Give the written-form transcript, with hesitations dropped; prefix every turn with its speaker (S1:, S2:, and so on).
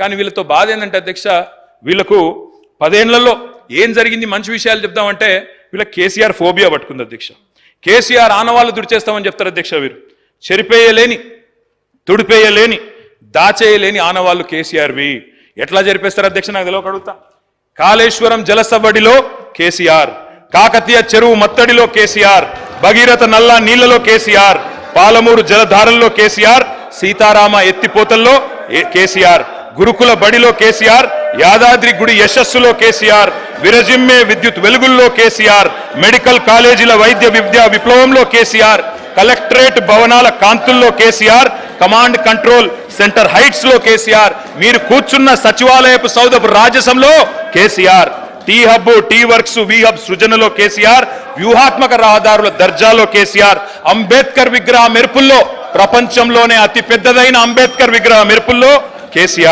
S1: కానీ వీళ్ళతో బాధ ఏంటంటే అధ్యక్ష, వీళ్ళకు 10 ఏళ్లలో ఏం జరిగింది మంచి విషయాలు చెప్దామంటే వీళ్ళ కేసీఆర్ ఫోబియా పట్టుకుంది అధ్యక్ష. కేసీఆర్ ఆనవాళ్ళు దుడిచేస్తామని చెప్తారు అధ్యక్ష. వీరు చెరిపేయలేని, తుడిపేయలేని, దాచేయలేని ఆనవాళ్ళు కేసీఆర్వి. ఎట్లా జరిపేస్తారు అధ్యక్ష నాకు తెలియక అడుగుతా. కాళేశ్వరం జలసవ్వడిలో కేసీఆర్, కాకతీయ చెరువు మత్తడిలో కేసీఆర్, భగీరథ నల్లా నీళ్లలో కేసీఆర్, పాలమూరు జలధారల్లో కేసీఆర్, సీతారామ ఎత్తిపోతల్లో కేసీఆర్, గురుకుల బడిలో కేసీఆర్, యాదాద్రి గుడి యశస్సులో కేసీఆర్, విరజిమ్మే విద్యుత్ వెలుగుల్లో కేసీఆర్, మెడికల్ కాలేజీల వైద్య విద్యా విప్లవంలో కేసీఆర్, కలెక్టరేట్ భవనాల కాంతుల్లో KCR, command control centre heights లో కేసీఆర్, మీరు కూర్చున్న సచివాలయపు సౌధపు రాజసంలో KCR, T hub, T works, we hub సృజనలో కేసీఆర్, వ్యూహాత్మక రహదారుల దర్జాలో కేసీఆర్, అంబేద్కర్ విగ్రహ మెరుపుల్లో, ప్రపంచంలోనే అతి పెద్దదైన అంబేద్కర్ విగ్రహ మెరుపుల్లో కేసీఆర్.